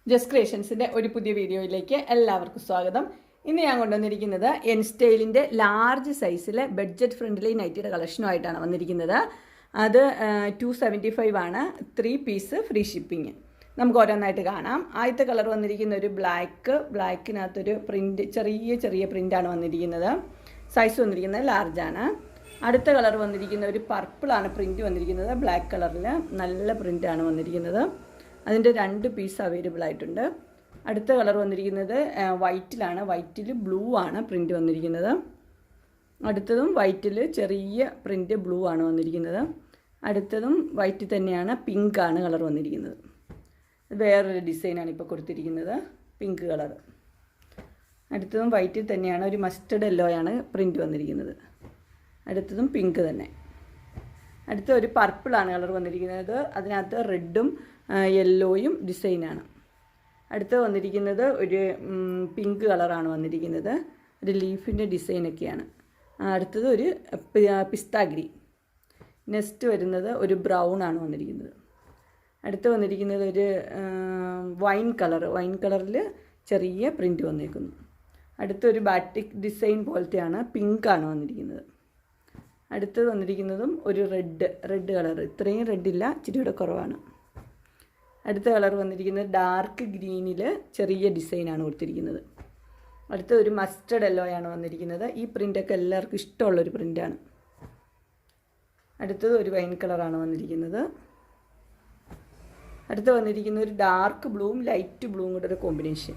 Just ക്രിയേഷൻസിൻ്റെ ഒരു പുതിയ വീഡിയോയിലേക്ക് എല്ലാവർക്കും സ്വാഗതം. ഇന്ന് ഞാൻ കൊണ്ടുവന്നിരിക്കുന്നത് എൻ സ്റ്റൈലിൻ്റെ ലാർജ് സൈസിലെ ബഡ്ജറ്റ് ഫ്രണ്ട്ലി നൈറ്റിയുടെ കളക്ഷനുമായിട്ടാണ് വന്നിരിക്കുന്നത്. അത് 275 ആണ്. 3 പീസ് ഫ്രീ ഷിപ്പിങ്. നമുക്ക് ഓരോന്നായിട്ട് കാണാം. ആദ്യത്തെ കളർ വന്നിരിക്കുന്ന ഒരു ബ്ലാക്കിനകത്തൊരു പ്രിൻറ്റ്, ചെറിയ പ്രിൻ്റാണ് വന്നിരിക്കുന്നത്. സൈസ് വന്നിരിക്കുന്നത് ലാർജാണ്. അടുത്ത കളർ വന്നിരിക്കുന്ന ഒരു പർപ്പിളാണ് പ്രിൻറ്റ് വന്നിരിക്കുന്നത്. ബ്ലാക്ക് കളറിൽ നല്ല പ്രിൻ്റാണ് വന്നിരിക്കുന്നത്. അതിൻ്റെ 2 പീസ് അവൈലബിൾ ആയിട്ടുണ്ട്. അടുത്ത കളർ വന്നിരിക്കുന്നത് വൈറ്റിലാണ്. വൈറ്റിൽ ബ്ലൂ ആണ് പ്രിൻറ്റ് വന്നിരിക്കുന്നത്. അടുത്തതും വൈറ്റിൽ ചെറിയ പ്രിൻറ്റ് ബ്ലൂ ആണ് വന്നിരിക്കുന്നത്. അടുത്തതും വൈറ്റിൽ തന്നെയാണ്, പിങ്ക് ആണ് കളർ വന്നിരിക്കുന്നത്. വേറൊരു ഡിസൈനാണ് ഇപ്പോൾ കൊടുത്തിരിക്കുന്നത്, പിങ്ക് കളർ. അടുത്തതും വൈറ്റിൽ തന്നെയാണ്, ഒരു മസ്റ്റർഡ് യെല്ലോയാണ് പ്രിൻറ്റ് വന്നിരിക്കുന്നത്. അടുത്തതും പിങ്ക് തന്നെ. അടുത്ത ഒരു പർപ്പിളാണ് കളർ വന്നിരിക്കുന്നത്. അതിനകത്ത് റെഡും യെല്ലോയും ഡിസൈനാണ്. അടുത്ത് വന്നിരിക്കുന്നത് ഒരു പിങ്ക് കളറാണ് വന്നിരിക്കുന്നത്. ഒരു ലീഫിൻ്റെ ഡിസൈനൊക്കെയാണ്. അടുത്തത് ഒരു പിസ്ത ഗ്രീൻ. നെക്സ്റ്റ് വരുന്നത് ഒരു ബ്രൗൺ ആണ് വന്നിരിക്കുന്നത്. അടുത്ത് വന്നിരിക്കുന്നത് ഒരു വൈൻ കളറിൽ ചെറിയ പ്രിൻറ്റ് വന്നിരിക്കുന്നു. അടുത്തൊരു ബാറ്റിക് ഡിസൈൻ പോലത്തെയാണ്, പിങ്കാണ് വന്നിരിക്കുന്നത്. അടുത്തത് വന്നിരിക്കുന്നതും ഒരു റെഡ് കളർ. ഇത്രയും റെഡില്ല, ഇച്ചിരിയുടെ കുറവാണ്. അടുത്ത കളർ വന്നിരിക്കുന്നത് ഡാർക്ക് ഗ്രീനിൽ ചെറിയ ഡിസൈനാണ് കൊടുത്തിരിക്കുന്നത്. അടുത്ത ഒരു മസ്റ്റർഡ് യെല്ലോയാണ് വന്നിരിക്കുന്നത്. ഈ പ്രിൻ്റൊക്കെ എല്ലാവർക്കും ഇഷ്ടമുള്ളൊരു പ്രിൻ്റാണ്. അടുത്തത് ഒരു വൈൻ കളറാണ് വന്നിരിക്കുന്നത്. അടുത്ത് വന്നിരിക്കുന്ന ഒരു ഡാർക്ക് ബ്ലൂവും ലൈറ്റ് ബ്ലൂവും കൂടെ ഒരു കോമ്പിനേഷൻ.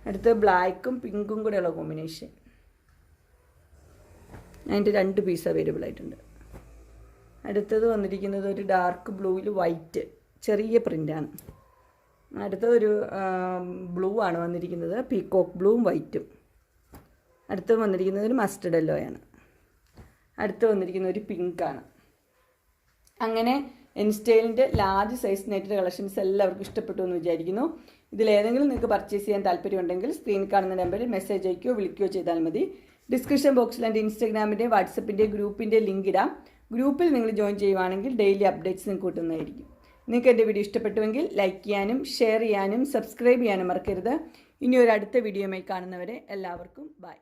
അടുത്ത് ബ്ലാക്കും പിങ്കും കൂടെയുള്ള കോമ്പിനേഷൻ. അതിൻ്റെ 2 പീസ് അവൈലബിൾ ആയിട്ടുണ്ട്. അടുത്തത് വന്നിരിക്കുന്നത് ഒരു ഡാർക്ക് ബ്ലൂവിൽ വൈറ്റ്, ചെറിയ പ്രിൻ്റാണ്. അടുത്തതൊരു ബ്ലൂ ആണ് വന്നിരിക്കുന്നത്, പീക്കോക്ക് ബ്ലൂവും വൈറ്റും. അടുത്തത് വന്നിരിക്കുന്നത് ഒരു മസ്റ്റർഡ് യെല്ലോയാണ്. അടുത്ത് വന്നിരിക്കുന്ന ഒരു പിങ്കാണ്. അങ്ങനെ എൻ സ്റ്റൈലിൻ്റെ ലാർജ് സൈസ് നെറ്റ് കളക്ഷൻസ് എല്ലാവർക്കും ഇഷ്ടപ്പെട്ടു എന്ന് വിചാരിക്കുന്നു. ഇതിലേതെങ്കിലും നിങ്ങൾക്ക് പർച്ചേസ് ചെയ്യാൻ താല്പര്യമുണ്ടെങ്കിൽ സ്ക്രീനിൽ കാണുന്ന നമ്പറിൽ മെസ്സേജ് അയക്കുകയോ വിളിക്കുകയോ ചെയ്താൽ മതി. ഡിസ്ക്രിപ്ഷൻ ബോക്സിൽ എൻ്റെ ഇൻസ്റ്റാഗ്രാമിൻ്റെ, വാട്സപ്പിൻ്റെ, ഗ്രൂപ്പിൻ്റെ ലിങ്ക് ഇടാം. ഗ്രൂപ്പിൽ നിങ്ങൾ ജോയിൻ ചെയ്യുവാണെങ്കിൽ ഡെയിലി അപ്ഡേറ്റ്സ് നിങ്ങൾക്ക് കിട്ടുന്നതായിരിക്കും. നിങ്ങൾക്ക് എൻ്റെ വീഡിയോ ഇഷ്ടപ്പെട്ടുവെങ്കിൽ ലൈക്ക് ചെയ്യാനും ഷെയർ ചെയ്യാനും സബ്സ്ക്രൈബ് ചെയ്യാനും മറക്കരുത്. ഇനി ഒരു അടുത്ത വീഡിയോയുമായി കാണുന്നവരെ എല്ലാവർക്കും ബൈ.